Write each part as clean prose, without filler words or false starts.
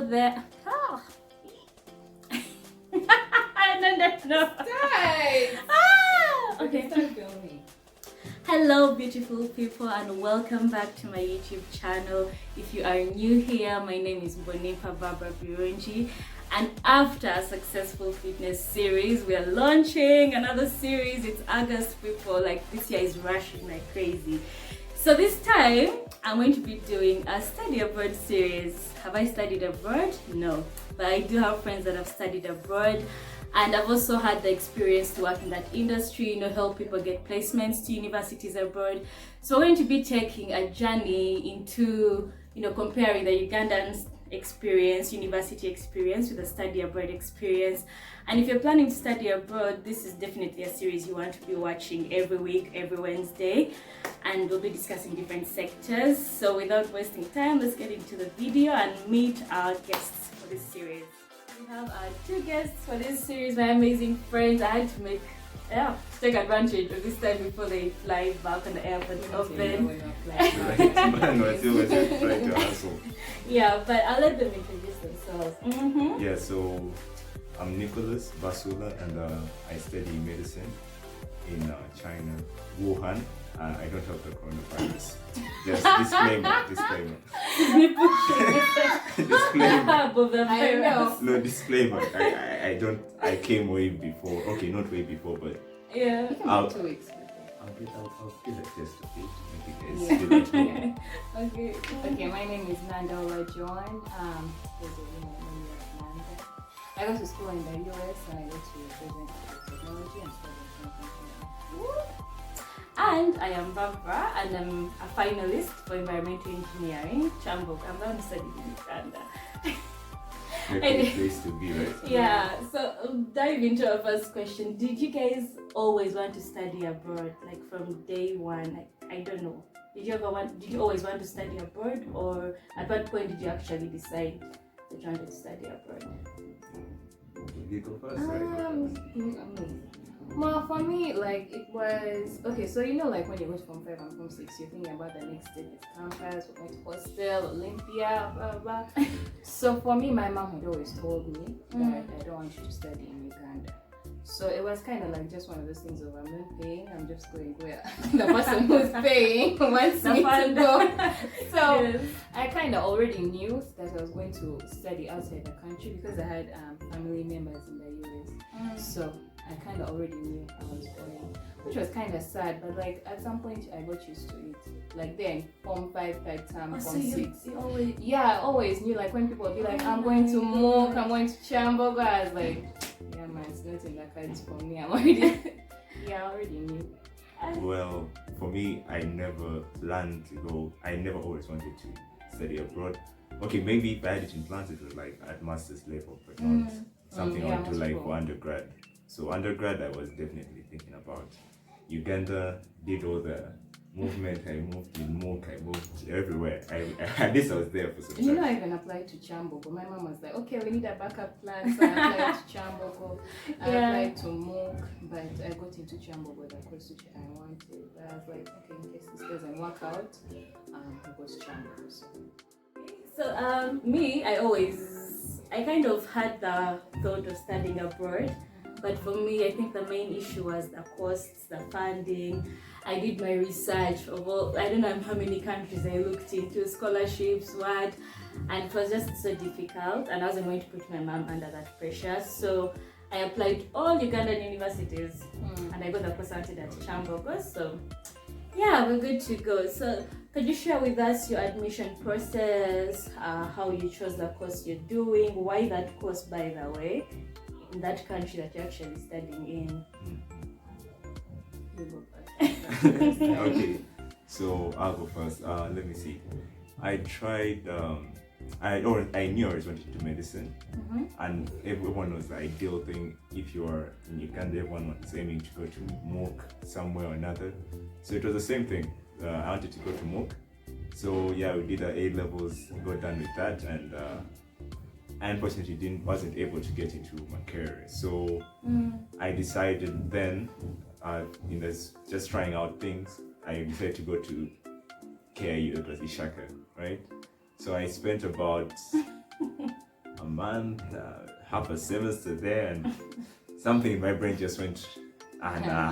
there. Oh. No. Okay. Start filming. Hello, beautiful people, and welcome back to my YouTube channel. If you are new here, my name is Mbonimpa Barbrah Birungi, and after a successful fitness series, we are launching another series. It's August, people. Like, this year is rushing like crazy. So this time, I'm going to be doing a study abroad series. Have I studied abroad? No, but I do have friends that have studied abroad. And I've also had the experience to work in that industry, help people get placements to universities abroad. So we're going to be taking a journey into, comparing the Ugandan experience, university experience with the study abroad experience. And if you're planning to study abroad, this is definitely a series you want to be watching every week, every Wednesday. And we'll be discussing different sectors. So without wasting time, let's get into the video and meet our guests for this series. We have our two guests for this series, my amazing friends. I had to take advantage of this time before they fly back on the airport open. Yeah, but I'll let them introduce themselves. Yeah, so I'm Nicholas Basuula, and I study medicine in China, Wuhan. I don't have the coronavirus. Just disclaimer. Disclaimer. I know. No, disclaimer. I don't. I came way before. Okay, not way before, but yeah. I'll 2 weeks before. I'll give a test of it. Make you guys feel at home. Okay, my name is Nandaula, joan. I go to school in the US, and I go to present technology and study international. And I am Barbrah, and I'm a finalist for environmental engineering, Chambok. I'm going to study in Uganda. Great place to be, right? Yeah, so dive into our first question. Did you guys always want to study abroad, like from day one? I don't know. Did you always want to study abroad, or at what point did you actually decide that you wanted to study abroad? You go first, right? Well, for me, like, it was okay. So like when you go from 5 and from 6, you're thinking about the next step is campus, we're going to hostel, Olympia, blah blah. So for me, my mom had always told me that I don't want you to study in Uganda. So it was kind of like just one of those things of I'm not paying, I'm just going where the person who's paying wants me to go. So yes. I kind of already knew that I was going to study outside the country because I had family members in the US. So I kind of already knew I was going, which was kind of sad, but like at some point I got used to it. Like then, Form 5, third term, Form 6. I always knew, like when people would be like, I'm going to Mook, I'm going to Chambok, I was like, yeah man, it's not in the cards for me, I'm already, I already knew. Well, for me, I never planned to go, I never always wanted to study abroad. Okay, maybe if I had it in plans, it was like at master's level, but not something I want to like for undergrad. So undergrad, I was definitely thinking about Uganda. Did all the movement. I moved in Mook. I moved everywhere. At least I was there for some time. I even applied to Chambok, but my mom was like, "Okay, we need a backup plan." So I applied to Chambok. I applied to Mook, but I got into Chambok with the course which I wanted. But I was like, okay, in case this doesn't work out, it was Chambok. So me, I kind of had the thought of studying abroad. But for me, I think the main issue was the costs, the funding. I did my research of I don't know how many countries I looked into, scholarships, and it was just so difficult, and I wasn't going to put my mom under that pressure. So I applied to all Ugandan universities, and I got the course started at Chambok. So yeah, we're good to go. So could you share with us your admission process, how you chose the course you're doing, why that course, by the way, in that country that you're actually studying in? You go first. Okay, so I'll go first. Let me see. I tried. I knew I was wanting to do medicine, and everyone was the ideal thing. If you are in Uganda, everyone was aiming to go to Mook somewhere or another. So it was the same thing. I wanted to go to Mook. So yeah, we did our A levels, got done with that, and I unfortunately wasn't able to get into Makerere. So I decided then, just trying out things, I decided to go to KIU, it was Ishaka, right? So I spent about a month, half a semester there, and something in my brain just went, yeah,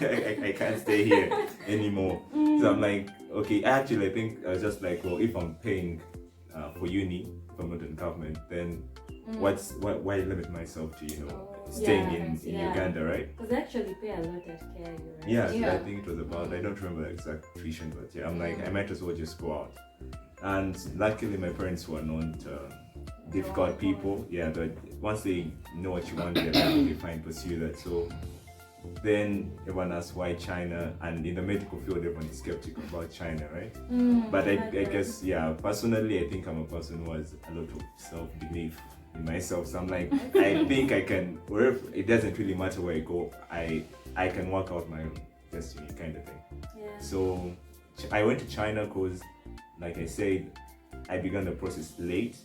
I can't stay here anymore. So I'm like, okay, actually, I think I was just like, well, if I'm paying for uni, if I'm not in government, then why limit myself to, staying in Uganda, right? Because they actually pay a lot at KIU, right? Yeah, so I think it was about, I don't remember the exact tuition, but yeah, I'm like, I might as well just go out. And luckily, my parents were not difficult people. Yeah, but once they know what you want, they're perfectly fine pursue that. So then everyone asks why China, and in the medical field, everyone is skeptical about China, right? But I guess, yeah, personally, I think I'm a person who has a lot of self-belief in myself. So I'm like, I think I can, wherever, it doesn't really matter where I go, I can work out my own destiny, kind of thing. Yeah. So I went to China because, like I said, I began the process late.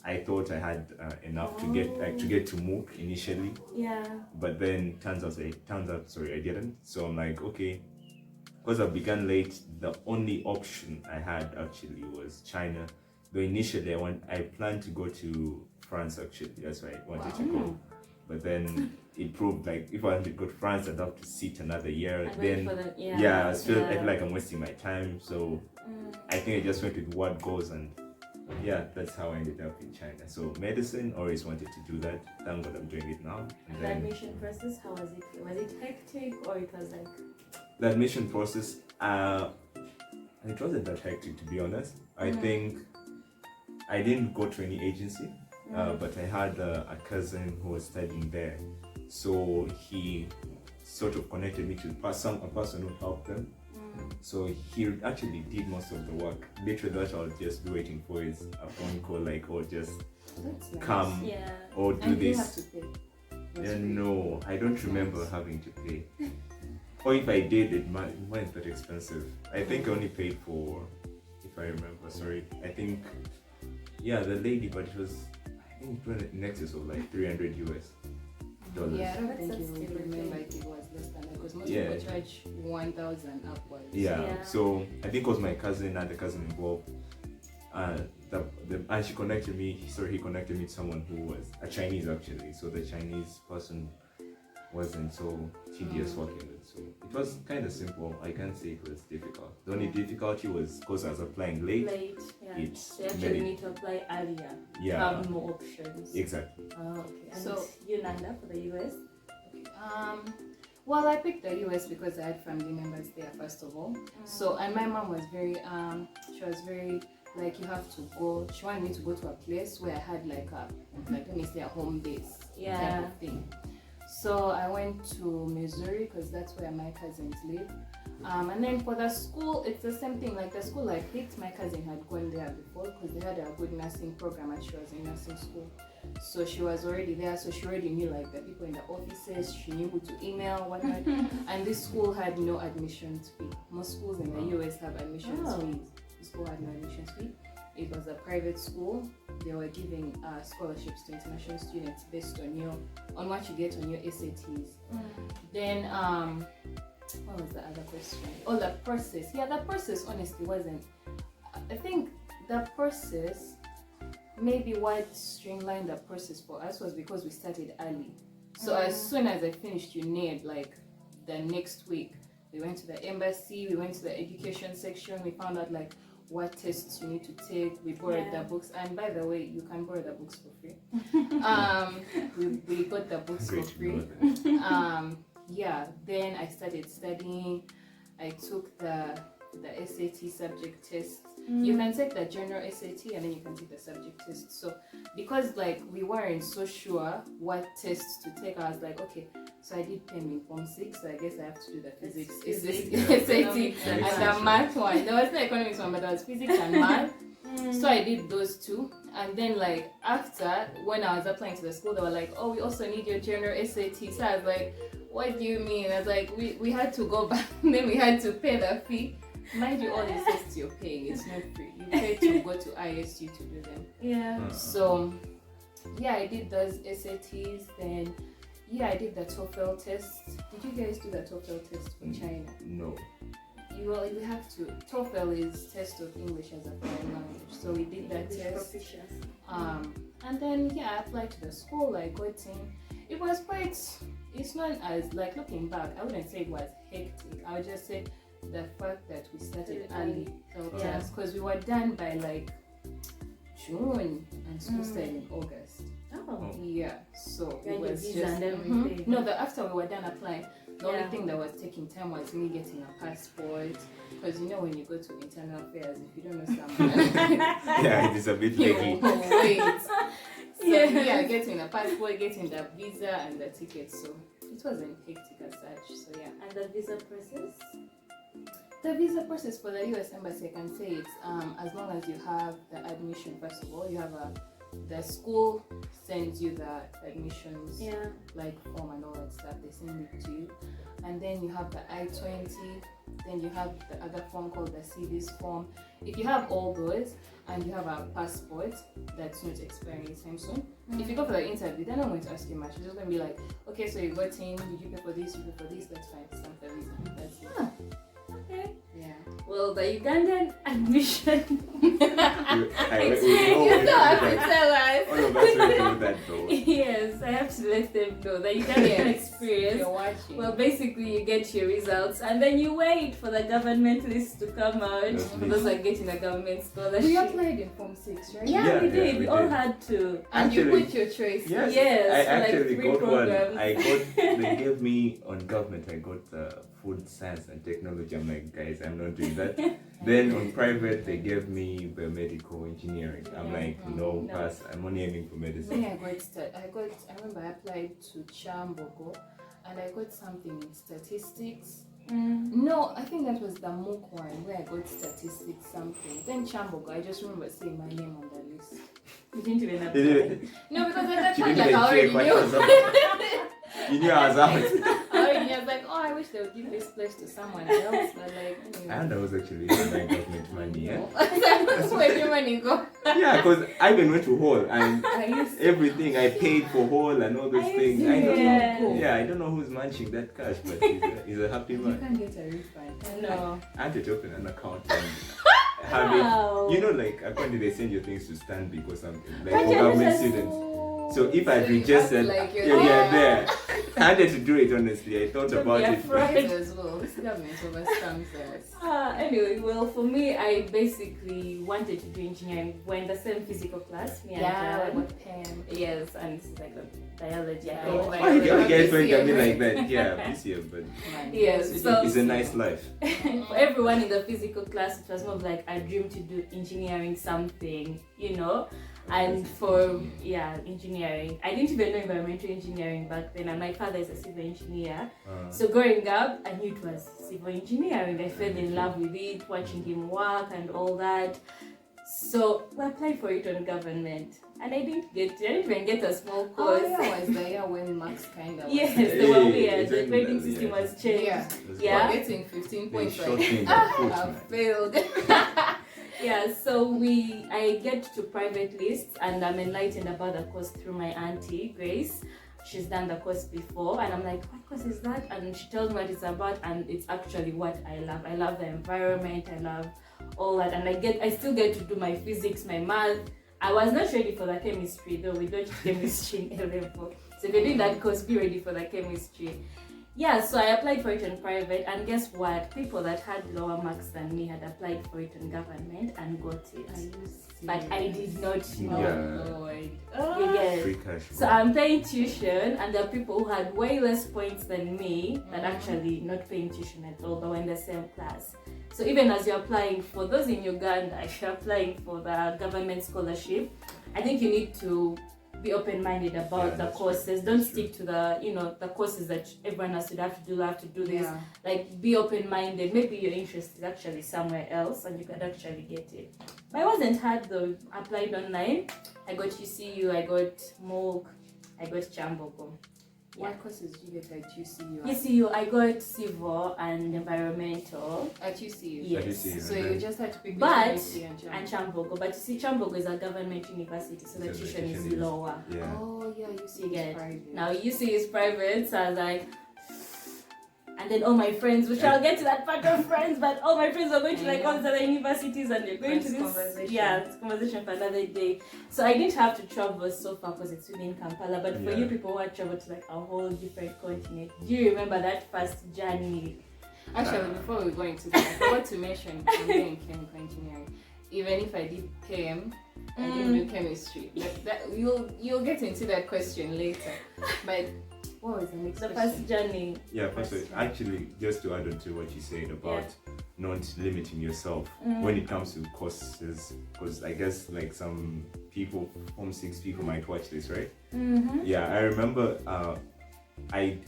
I thought I had enough to get to MOOC initially. Yeah. But then turns out I didn't. So I'm like, okay, because I began late, the only option I had actually was China. Though initially I planned to go to France actually. That's why I wanted to go. But then it proved like if I wanted to go to France, I'd have to sit another year. I feel like I'm wasting my time. So I think I just went with what goes, and yeah, that's how I ended up in China. So medicine, always wanted to do that. Thank God I'm doing it now. And the admission process, how was it? Was it hectic or it was like? The admission process, it wasn't that hectic to be honest. I think I didn't go to any agency, but I had a cousin who was studying there. So he sort of connected me to a person who helped them. So he actually did most of the work. Literally, what I was just waiting for is a phone call, like, or just come or do and this. You have to pay. Yeah, no, I don't remember having to pay. Or if I did, it wasn't that expensive. I think I only paid for, if I remember, I think, yeah, the lady, but it was, I think it was in excess of like $300 US. Yeah, I don't think you would remember if it was less than that, because most people charge 1,000 upwards. Yeah, so I think it was my cousin and the cousin involved. And she connected me, he connected me to someone who was a Chinese actually. So the Chinese person wasn't so tedious working with. So it was kind of simple. I can't say it was difficult. The only difficulty was because I was applying late. So you actually need to apply earlier to have more options. Exactly. Oh, okay. And so you, Nanda, for the US? Okay. Well, I picked the US because I had family members there first of all. So, and my mom was very like, you have to go. She wanted me to go to a place where I had like let me say a home base type of thing. So I went to Missouri because that's where my cousins live. And then for the school, it's the same thing. Like the school I picked, my cousin had gone there before because they had a good nursing program and she was in nursing school. So she was already there, so she already knew like the people in the offices, she knew who to email, whatnot. And this school had no admissions fee. Most schools in the US have admissions fees. This school had no admissions fee. It was a private school. They were giving scholarships to international students based on what you get on your SATs. Then what was the other question? Oh, the process. Yeah, the process honestly wasn't. I think the process, maybe what streamlined the process for us was because we started early. So as soon as I finished UNAID, like the next week, we went to the embassy, we went to the education section, we found out like what tests you need to take, we borrowed the books, and by the way, you can borrow the books for free. We got the books for free. Then I started studying. I took the SAT subject test. You can take the general SAT and then you can take the subject test. So because like we weren't so sure what tests to take, I was like, okay, so I did PEM in Form 6, so I guess I have to do the physics SAT and the math one. There was the economics one, but there was physics and math. So I did those two. And then like after, when I was applying to the school, they were like, oh, we also need your general SAT. So I was like, what do you mean? I was like, we had to go back and then we had to pay the fee. Mind you, all the tests you're paying, it's not free. You pay to go to ISU to do them. Yeah. So I did those SATs. Then I did the TOEFL test. Did you guys do the TOEFL test for China? No. you have to. TOEFL is test of English as a foreign language, so we did that test. And then I applied to the school. I got in. It was quite. It's not as like looking back. I wouldn't say it was hectic. I would just say the fact that we started early helped us because we were done by like June and school started in August. Oh. Yeah. So it was visa just and everything. no. After we were done applying. The only thing that was taking time was me getting a passport, because when you go to internal affairs, if you don't know someone, Yeah, it is a bit you tricky. wait. So getting a passport, getting the visa and the ticket. So it wasn't hectic as such. So And the visa process? The visa process for the US Embassy, I can say it's as long as you have the admission. First of all, you have the school sends you the admissions like form and all that stuff. They send it to you, and then you have the I-20. Then you have the other form called the CV's form. If you have all those and you have a passport that's not expiring anytime soon, if you go for the interview, they're not going to ask you much. They're just going to be like, okay, so you got in, did you pay for this, you pay for this, that's fine, stamp the visa. That's it. Okay. Yeah. Well, the Ugandan admission. You You still have to tell us. All of us went through that though. Yes, I have to let them know that Ugandan experience. You're watching. Well, basically, you get your results and then you wait for the government list to come out. Yes, For those that are getting a government scholarship. we applied in Form 6, right? Yeah, we did. we We all did. had to. And you Actually- put your choice. Yes, Yes, I for like actually 3 got programs. one. They gave me on government. I got food science and technology. I'm like, guys, I'm not doing that. Then on private, they gave me biomedical engineering. I'm like, no, pass. I'm only aiming for medicine. Then I remember I applied to Chambogo and I got something in statistics. No, I think that was the MOOC one where I got statistics something. Then Chambogo, I just remember seeing my name on the list. You didn't even have They did- No, because at that She time didn't like, I even already check what knew. was up. You knew I was out. I was like, oh, I wish they would give this place to someone else. But like, anyway. And I was actually using my government money, yeah? Where your money go? Yeah, because I even went to hall and I used everything I paid for hall and all those Are you things. I don't serious? know. Yeah, I don't know who's munching that cash, but he's a happy You man. can get a refund. No. I had to open an account and have Wow. it. Like apparently they send you things to Stanbic or something, like But for you're government just- students. So if I So you registered, act like you're yeah, there. I had to do it honestly. I thought Don't about be it. afraid. Right as well. This government overstamps us. Anyway, well, for me, I basically wanted to do engineering. We're in the same physical class, me and Joan. with Pam. Yes, and it's like a biology. I Oh, hate Why you biology. guys look at me like that? Yeah, this year, but Yes, so it's a nice life. for everyone in the physical class, it was more of like a dream to do engineering something, And for engineering, I didn't even know environmental engineering back then. And my father is a civil engineer, so growing up, I knew it was civil engineering. I fell in love with it, watching him work and all that. So we applied for it on government, and I didn't even get a small course. Oh, yeah, was the year when Max kind of. Yes, they were weird. The Hey, grading exactly, system yeah. was changed. Yeah. Yeah. Getting 15 They points. shot Like, me in the foot, I man. failed. Yeah, so I get to private lists, and I'm enlightened about the course through my auntie Grace. She's done the course before, and I'm like, what course is that? And she tells me what it's about, and it's actually what I love. I love the environment, I love all that, and I still get to do my physics, my math. I was not ready for the chemistry though. We don't chemistry in A level. So if you're doing that course, be ready for the chemistry. Yeah, so I applied for it on private, and guess what? People that had lower marks than me had applied for it on government and got it. But I did not know. Yeah. You get Free cash. So I'm paying tuition, and there are people who had way less points than me that actually not paying tuition at all, but were in the same class. So even as you're applying, for those in Uganda, if you're applying for the government scholarship, I think you need to be open-minded about the courses. Don't stick to the courses that everyone has to have to do this. Yeah. Like, be open-minded. Maybe your interest is actually somewhere else and you could actually get it. But it wasn't hard though. I applied online. I got UCU, I got MOOC, I got Chambogo. What courses did you get at UCU? UCU, I got civil and environmental. At UCU? Yes. At UCU. So you just had to pick But- between UCU And Chambogo. But you see, Chambogo is a government university, so the So the tuition is tuition is- lower. Yeah. Oh, yeah, You UCU get is private. Now UCU is private, so I was like, And then all my friends, which I'll get to that part of friends, but all my friends are going to like all these other universities and they're going to this conversation for another day. So I didn't have to travel so far because it's within Kampala. But for you people who had traveled to like a whole different continent, do you remember that first journey? Actually, before we go into that, I forgot to mention I'm doing chemical engineering. Even if I did chem, I didn't do chemistry. You'll get into that question later. But what was the next question? First journey. Yeah, first actually, just to add on to what you said about not limiting yourself when it comes to courses, because I guess like some people, Form 6 people might watch this, right? Yeah, I remember I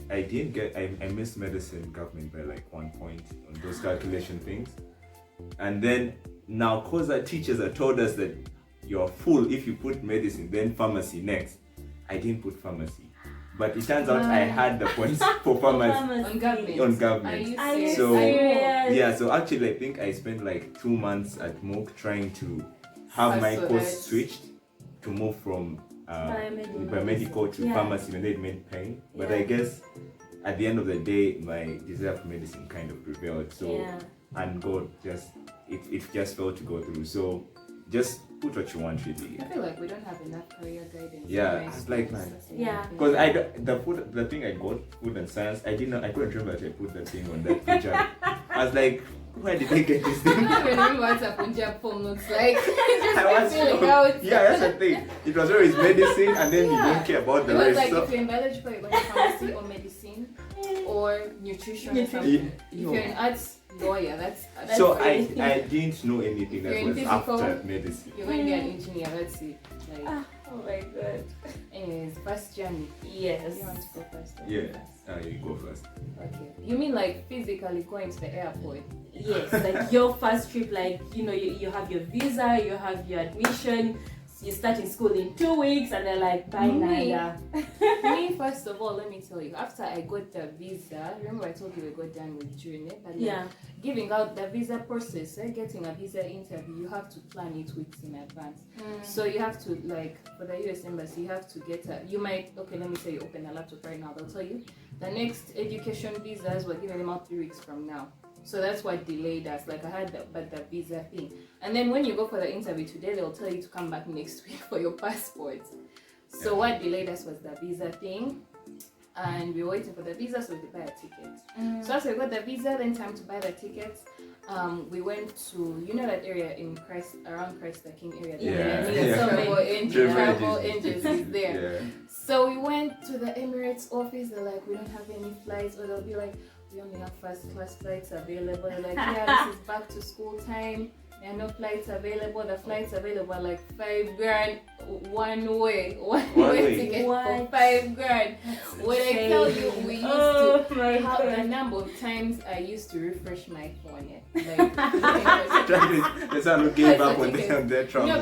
missed medicine government by like 1 point on those calculation things. And then now, cause our teachers have told us that you're full if you put medicine, then pharmacy next. I didn't put pharmacy. But it turns out I had the points for pharmacy on government. So actually I think I spent like 2 months at MOOC trying to have my course switched to move from biomedical to pharmacy, and it meant pain. But I guess at the end of the day, my desire for medicine kind of prevailed. So and God it just felt to go through. So just put what you want, really. I feel like we don't have enough career guidance. Yeah, it's like man. Yeah. Because the thing I got, food and science, I couldn't remember that I put that thing on that Punjab. I was like, where did they get this thing? I don't even remember what a Punjab form looks like. Yeah, that's the thing. It was always medicine, and then you don't care about the rest. Like if you're in biology, you're going to pharmacy or medicine or nutrition. If you're in arts, lawyer. That's so I didn't know anything that was after medicine. You're going to be an engineer. That's it. Like, oh my god. Anyways, first journey. Yes. You want to go first? Yeah. You go first. Okay. You mean like physically going to the airport? Yes. Like your first trip, like you have your visa, you have your admission. You start in school in 2 weeks and they're like, bye Nanda. Me, first of all, let me tell you, after I got the visa, remember I told you we got done with June, but giving out the visa process, getting a visa interview, you have to plan it weeks in advance. So you have to, like, for the US Embassy, you have to get let me say you open a laptop right now, they'll tell you, the next education visas, we're giving them out 3 weeks from now. So that's what delayed us. Like I had the visa thing. And then when you go for the interview today, they'll tell you to come back next week for your passport. So what delayed us was the visa thing. And we were waiting for the visa so we could buy a ticket. So after we got the visa, then time to buy the tickets. We went to, that area in around Christ the King area. Travel agencies there. So we went to the Emirates office. They're like, we don't have any flights. Or they'll be like, we only have first class flights available. They're like, this is back to school time. There are no flights available. The flights available are like $5,000 one way ticket for $5,000. When I tell you, we used to how the number of times I used to refresh my phone. That's how you gave up on their travel. No,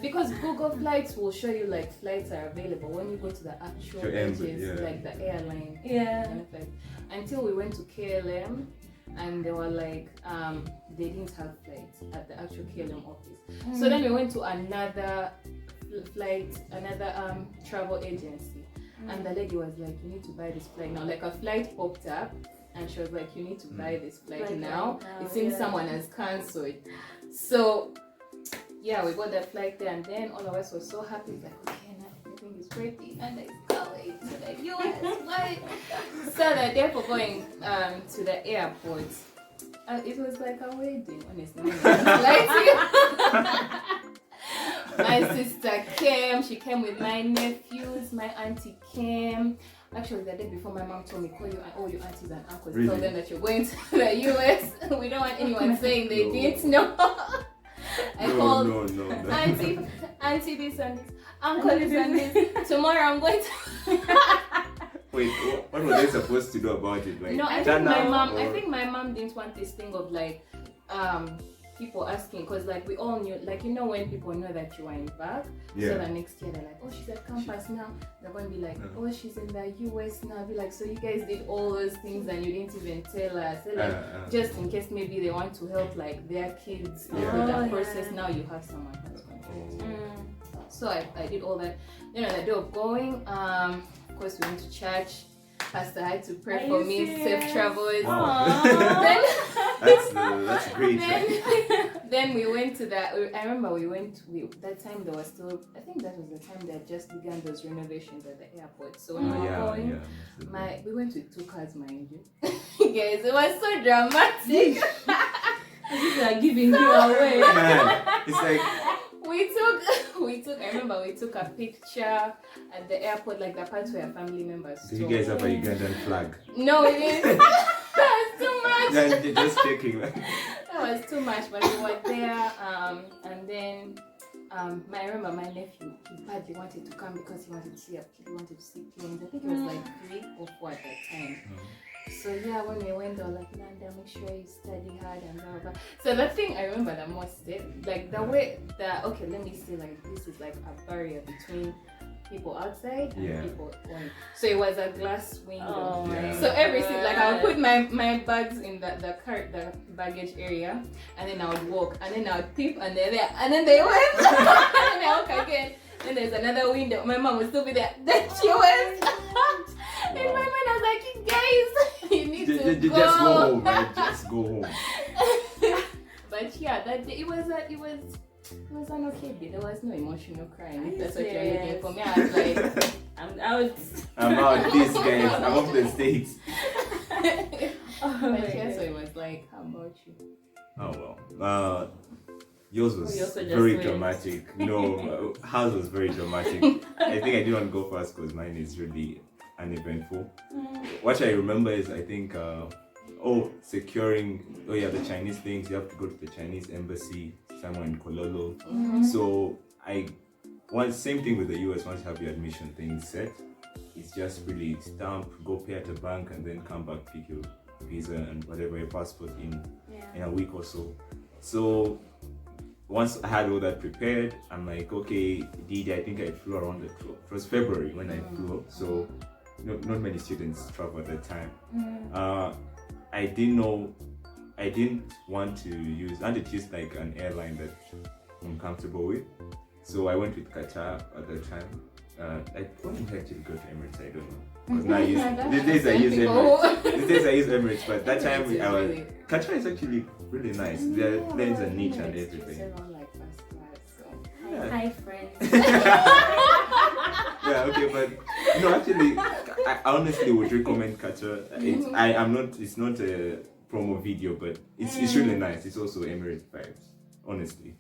because Google Flights will show you like flights are available when you go to the actual pages, like the airline. Until we went to KLM. And they were like, they didn't have flights at the actual KLM office. So then we went to another travel agency. And the lady was like, you need to buy this flight now. Like a flight popped up and she was like, you need to buy this flight now. It seems someone has cancelled. So yeah, we got that flight there and then all of us were so happy. It's like, okay, now everything is ready and it's going to the US flight. So the day for going to the airport, it was like a wedding, honestly. My sister came, she came with my nephews, my auntie came. Actually, the day before, my mom told me, call all your aunties and uncles, tell them that you're going to the US. We don't want anyone saying they didn't know. I called auntie this and this, uncle this and this. Tomorrow I'm going to... Wait, what were they supposed to do about it? Like, no, I think my mom didn't want this thing of like people asking, because like we all knew, like when people know that you are in back, so the next year they're like, oh, she's at campus now. They're going to be like, oh, she's in the US now. Be like, so you guys did all those things and you didn't even tell us. So, like, just in case maybe they want to help like their kids through that process. Now you have someone who's control. So I did all that. Then on the day of going, of course we went to church. Pastor had to pray Are for you me, serious? safe travels. Wow. Then, That's great. then we went to that. I remember that time there was still, I think that was the time they had just begun those renovations at the airport. So when we were going, we went with 2 cars, mind you. Guys, it was so dramatic. These are giving you away. Man, it's like I remember we took a picture at the airport, like the parts where family members do you guys have a Ugandan flag? No, we didn't. That was too much. Yeah, just checking. That was too much, but we were there, and then I remember my nephew, he badly wanted to come because he wanted to see planes. I think it was like 3 or 4 at that time. So yeah, when we went, they were like, Nanda, make sure you study hard and blah, blah, blah. So the thing I remember the most, like the way that, okay, let me say, like, this is like a barrier between people outside and people on. So it was a glass window. Oh my So every seat, like I would put God. my bags in the baggage area, and then I would walk, and then I would peep, and they're there, and then they went, and then I walk again. Then there's another window. My mom would still be there. Then she went. In my mind, I was like, you guys, you need to go. Just go home, right? Just go home. But yeah, that day, it was an okay day. There was no emotional crying. If that's what you're looking for me, I was like, I'm out. I'm out. These guys, I'm off the States. but yeah, so it was like, how about you? Oh well. Yours was You also just very went. dramatic. No, hers was very dramatic. I think I didn't want to go first because mine is really uneventful. What I remember is I think securing the Chinese things. You have to go to the Chinese embassy somewhere in Kololo. So same thing with the US. Once you have your admission thing set, it's just really stamp, go pay at a bank, and then come back, pick your visa and whatever, your passport in a week or so. So once I had all that prepared, I'm like, okay, I think I flew around the 12th. It was February when I flew, so not many students travel at that time. I didn't want to use like an airline that I'm comfortable with. So I went with Qatar at that time. I wouldn't actually go to Emirates, I don't know. Because now these days I use Emirates. These days I use Emirates, but that time Qatar is actually really nice. Their planes are neat and everything. Hi, friends. Yeah, okay, but no, actually, I honestly would recommend Qatar. It's not a promo video, but it's really nice. It's also Emirates vibes, honestly.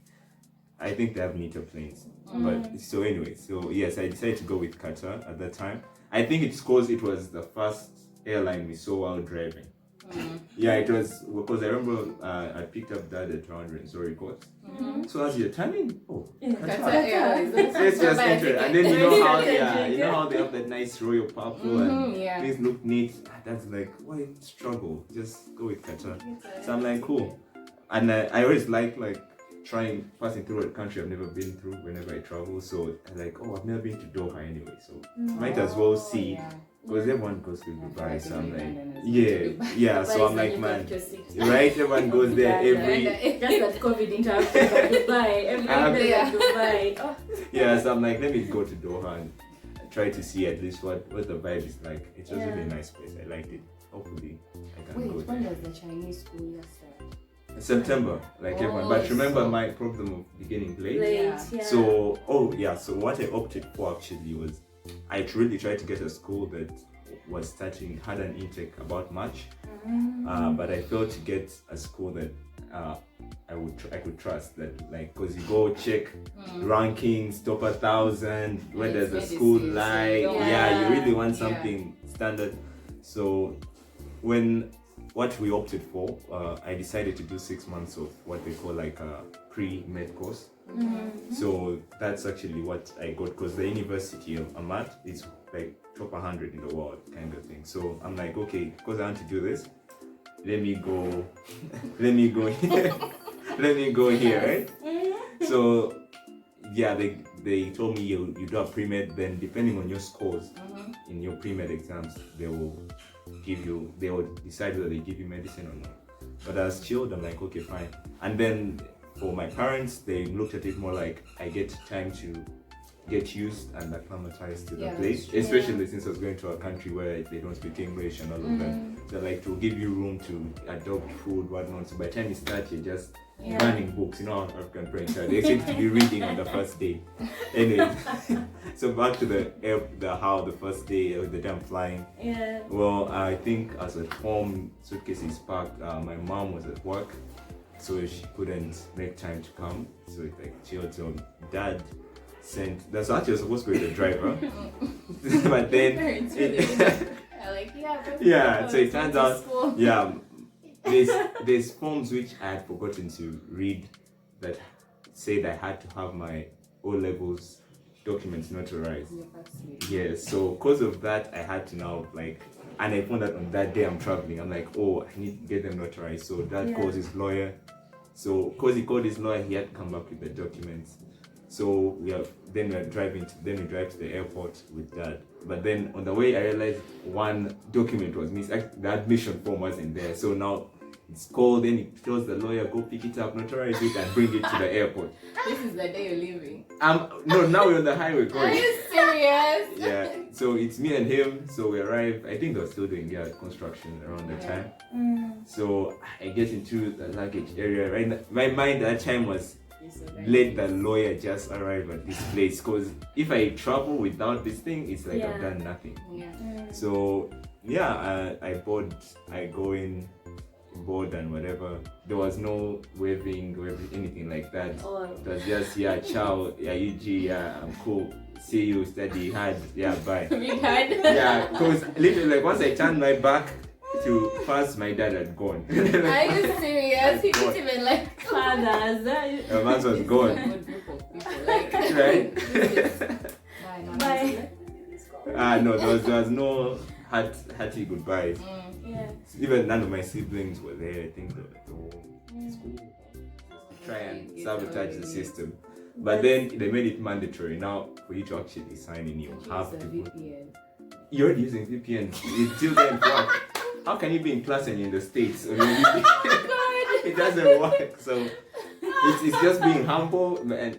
I think they have neater planes. But so anyway, so yes, I decided to go with Qatar at that time. I think it's because it was the first airline we saw while driving. Yeah, it was because I remember I picked up Dad at around Renzori Coast. So as you're turning, Qatar let's just enter. And then you know how they have that nice royal purple and things look neat. That's like, why struggle? Just go with Qatar. So I'm like, cool. And I always like passing through a country I've never been through whenever I travel. So I'm like, I've never been to Doha anyway, so might as well see. Because everyone goes to Dubai, so I'm like, so I'm like, man, right? Everyone goes there every. Just that COVID interrupted Dubai. Every Dubai. Yeah, so I'm like, let me go to Doha and try to see at least what the vibe is like. It's just really a nice place. I liked it. Hopefully, I can go there. When does the Chinese school year start? September, like everyone. But remember my problem of beginning late. So so what I opted for actually was I really tried to get a school that had an intake about March, but I failed to get a school that I could trust, that because you go check rankings, top 1,000, where does the school lie? You really want something standard. So what we opted for, I decided to do 6 months of what they call like a pre-med course. So that's actually what I got, because the university I'm at is like top 100 in the world kind of thing. So I'm like, okay, because I want to do this, let me go here, right? So they told me you do a pre-med, then depending on your scores in your pre-med exams, they will decide whether they give you medicine or not. But I was chilled, I'm like, okay, fine. And then for my parents, they looked at it more like I get time to get used and acclimatized to the Yeah, place, that's true. especially since I was going to a country where they don't speak English and all of that. So like to give you room to adopt food, whatnot. So by the time you start, you're just burning books. You know how African parents are. They expect to be reading on the first day. Anyway, so back to the first day of the time flying. Yeah. Well, I think as at home, suitcases packed. My mom was at work, so she couldn't make time to come. So it like chilled. So dad sent. That's actually supposed to be the driver, but then Parents really are like, yeah. So it turns out, school. yeah, there's forms which I had forgotten to read that said I had to have my O levels documents notarized. Yes, so because of that, I had to now and I found out on that day I'm traveling. I'm like, oh, I need to get them notarized. So dad calls his lawyer. So because he called his lawyer, he had to come back with the documents. So we drive to the airport with dad. But then on the way, I realized one document was missing. The admission form wasn't there. So now it's called, then it tells the lawyer, go pick it up, notarize it, and bring it to the airport. This is the day you're leaving. No, now we're on the highway Are going. you serious? Yeah, so it's me and him. So we arrive. I think they're still doing construction around the time. So I get into the luggage area. Right now, my mind at that time was, let the lawyer just arrive at this place, because if I travel without this thing, it's like I've done nothing. So I go in, board and whatever. There was no waving or anything like that. It was just ciao, UG, I'm cool, see you, study hard, bye. Read hard. Because literally once I turned my back to pass, my dad had gone. Are you serious? He didn't even Fathers. The man was gone. Good group of people. Right? Bye. No, there was no hearty goodbyes. Yeah. Even none of my siblings were there. I think the whole school try and sabotage the system. But then they made it mandatory now for you to actually sign in. You have to. VPN. You're using VPN. It's still there. How can you be in class and you're in the States? It doesn't work. So it's just being humble, and